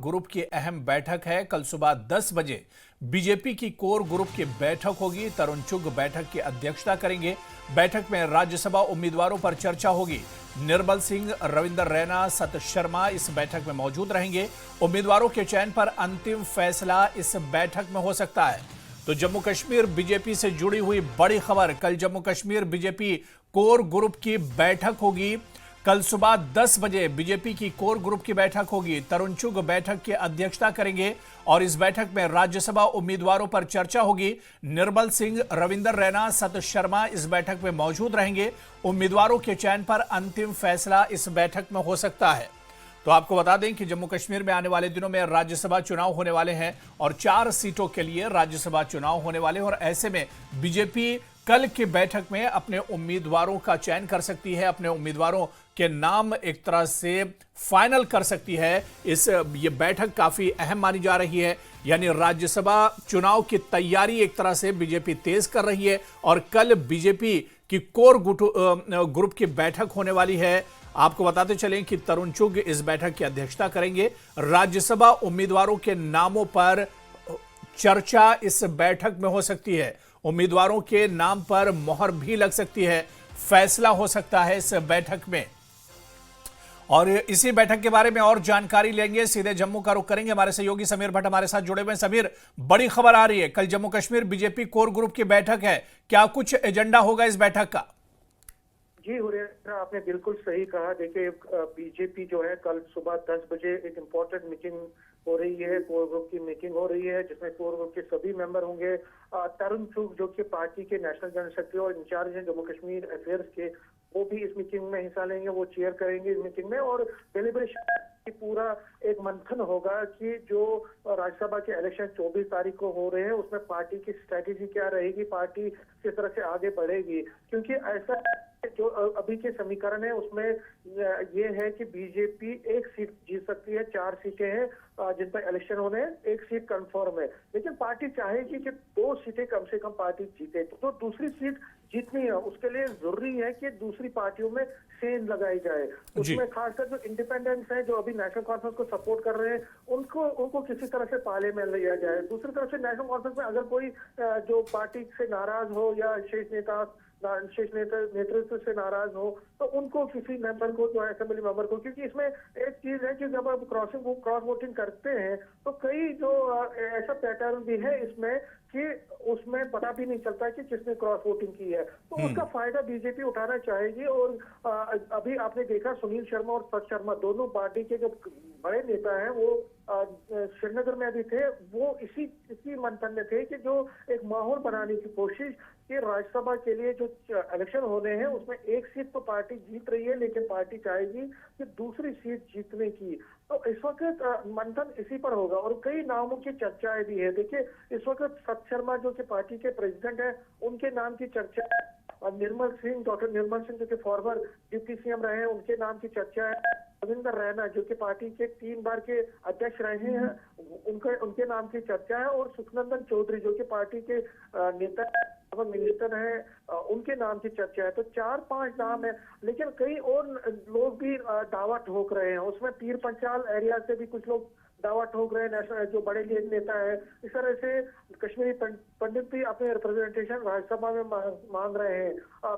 Group की अहम बैठक है। कल सुबह 10 बजे बीजेपी की कोर ग्रुप की बैठक होगी। तरुण चुग बैठक की अध्यक्षता करेंगे। बैठक में राज्यसभा उम्मीदवारों पर चर्चा होगी। निर्मल सिंह, रविंदर रैना, सत शर्मा इस बैठक में मौजूद रहेंगे। उम्मीदवारों के चयन पर अंतिम फैसला इस बैठक में हो सकता है। तो जम्मू कश्मीर बीजेपी से जुड़ी हुई बड़ी खबर, कल Jammu Kashmir BJP core group की बैठक होगी। कल सुबह 10 बजे बीजेपी की कोर ग्रुप की बैठक होगी। तरुण चुग बैठक की अध्यक्षता करेंगे और इस बैठक में राज्यसभा उम्मीदवारों पर चर्चा होगी। निर्मल सिंह, रविंदर रैना, सत शर्मा इस बैठक में मौजूद रहेंगे। उम्मीदवारों के चयन पर अंतिम फैसला इस बैठक में हो सकता है। तो आपको बता दें कि जम्मू कश्मीर में आने वाले दिनों में राज्यसभा चुनाव होने वाले हैं और 4 सीटों के लिए राज्यसभा चुनाव होने वाले हैं और ऐसे में बीजेपी कल की बैठक में अपने उम्मीदवारों का चयन कर सकती है, अपने उम्मीदवारों के नाम एक तरह से फाइनल कर सकती है। ये बैठक काफी अहम मानी जा रही है। यानी राज्यसभा चुनाव की तैयारी एक तरह से बीजेपी तेज कर रही है और कल बीजेपी की कोर ग्रुप की बैठक होने वाली है। आपको बताते चलें कि तरुण चुग इस बैठक की अध्यक्षता करेंगे। राज्यसभा उम्मीदवारों के नामों पर चर्चा इस बैठक में हो सकती है। उम्मीदवारों के नाम पर मोहर भी लग सकती है। फैसला हो सकता है इस बैठक में। और इसी बैठक के बारे में और जानकारी लेंगे। सीधे जम्मू का रुख करेंगे। हमारे सहयोगी समीर भट्ट हमारे साथ जुड़े हुए हैं। समीर, बड़ी खबर आ रही है, कल Jammu Kashmir BJP core group की बैठक है। क्या कुछ एजेंडा होगा इस बैठक का? जी हुरैरा, आपने बिल्कुल सही कहा। देखिए, बीजेपी जो है कल सुबह 10 बजे एक इम्पोर्टेंट मीटिंग हो रही है, कोर ग्रुप की मीटिंग हो रही है, जिसमें कोर ग्रुप के सभी मेंबर होंगे। तरुण चुग जो कि पार्टी के नेशनल जनरल सेक्रेटरी और इंचार्ज हैं जम्मू कश्मीर अफेयर्स के, वो भी इस मीटिंग में हिस्सा लेंगे। वो चेयर करेंगे इस मीटिंग में और डेलिब्रेशन पूरा एक मंथन होगा कि जो राज्यसभा के इलेक्शन 24 तारीख को हो रहे हैं उसमें पार्टी की स्ट्रेटेजी क्या रहेगी, पार्टी किस तरह से आगे बढ़ेगी। क्योंकि ऐसा जो अभी के समीकरण है उसमें ये है कि बीजेपी एक सीट जीत सकती है। 4 सीटें हैं जिन पर इलेक्शन होने हैं, एक सीट कंफर्म है, लेकिन पार्टी चाहेगी कि 2 सीटें कम से कम पार्टी जीते। तो दूसरी सीट जीतनी है, उसके लिए जरूरी है कि दूसरी पार्टियों में सेंध लगाई जाए। उसमें खासकर जो इंडिपेंडेंट्स हैं, जो अभी नेशनल कॉन्फ्रेंस को सपोर्ट कर रहे हैं, उनको किसी तरह से पाले में लिया जाए। दूसरी तरफ से नेशनल कॉन्फ्रेंस में अगर कोई जो पार्टी से नाराज हो या शीर्ष नेतृत्व से नाराज हो तो उनको किसी मेंबर को, जो असेंबली मेंबर को, क्योंकि इसमें एक चीज है कि जब आप क्रॉस वोटिंग करते हैं तो कई जो ऐसा पैटर्न भी है इसमें कि उसमें पता भी नहीं चलता कि किसने क्रॉस वोटिंग की है। तो उसका फायदा बीजेपी उठाना चाहेगी। और अभी आपने देखा सुनील शर्मा और सत शर्मा दोनों पार्टी के जो बड़े नेता हैं वो श्रीनगर में अभी थे। वो इसी मंथन में थे कि जो एक माहौल बनाने की कोशिश कि राज्यसभा के लिए जो इलेक्शन होने हैं उसमें एक सीट तो पार्टी जीत रही है, लेकिन पार्टी चाहेगी कि दूसरी सीट जीतने की। तो इस वक्त मंथन इसी पर होगा और कई नामों की चर्चाएं भी है। देखिए, इस वक्त सत शर्मा जो कि पार्टी के प्रेसिडेंट है, उनके नाम की चर्चा है। और डॉक्टर निर्मल सिंह जो कि फॉर्मर डिप्टी सीएम रहे हैं, उनके नाम की चर्चा है। रविंदर रैना जो कि पार्टी के 3 बार के अध्यक्ष रहे हैं, उनके नाम की चर्चा है। और सुखनंदन चौधरी जो कि पार्टी के नेता मिनिस्टर हैं, उनके नाम की चर्चा है। तो 4-5 नाम है, लेकिन कई और लोग भी दावा ठोक रहे हैं। उसमें पीर पंचाल एरिया से भी कुछ लोग दावा ठोक रहे हैं, नेशनल जो बड़े लीग नेता है। इस तरह से कश्मीरी पंडित भी अपने रिप्रेजेंटेशन राज्यसभा में मांग रहे हैं।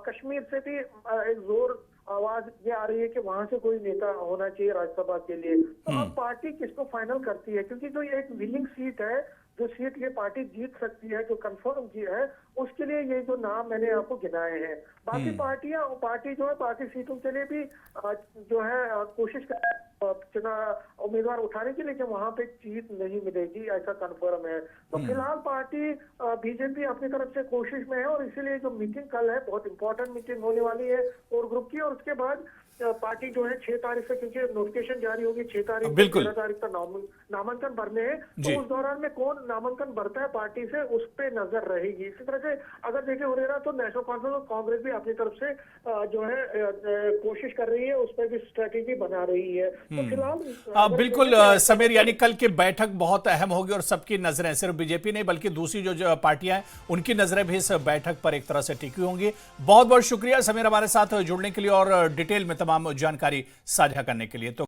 कश्मीर से भी एक जोर आवाज ये आ रही है कि वहां से कोई नेता होना चाहिए राज्यसभा के लिए। तो अब पार्टी किसको फाइनल करती है, क्योंकि जो एक विनिंग सीट है, जो सीट ये पार्टी जीत सकती है, जो कंफर्म की है, उसके लिए ये जो नाम मैंने आपको गिनाए हैं। बाकी पार्टी जो है बाकी सीटों के लिए भी जो है कोशिश कर चुनाव उम्मीदवार उठाने की, लेकिन वहां पे जीत नहीं मिलेगी, ऐसा कंफर्म है। तो फिलहाल पार्टी बीजेपी अपनी तरफ से कोशिश में है और इसीलिए जो मीटिंग कल है बहुत इंपॉर्टेंट मीटिंग होने वाली है कोर ग्रुप की। और उसके बाद पार्टी जो है 6 तारीख से, क्योंकि नोटिफिकेशन जारी होगी 6 तारीख से 13 तारीख तक नामांकन भरने हैं, तो उस दौरान में कौन नामांकन भरता है पार्टी से, उस पर नजर रहेगी। इसी तरह से अगर देखें हुरैरा तो नेशनल कॉन्फ्रेंस और कांग्रेस भी अपनी तरफ से जो है कोशिश कर रही है, उस पर भी स्ट्रेटेजी बना रही है। तो फिलहाल बिल्कुल समीर, यानी कल की बैठक बहुत अहम होगी और सबकी नजरें सिर्फ बीजेपी नहीं बल्कि दूसरी जो पार्टियां हैं उनकी नजरें भी इस बैठक पर एक तरह से टिकी होंगी। बहुत बहुत शुक्रिया समीर हमारे साथ जुड़ने के लिए और डिटेल में तमाम जानकारी साझा करने के लिए। तो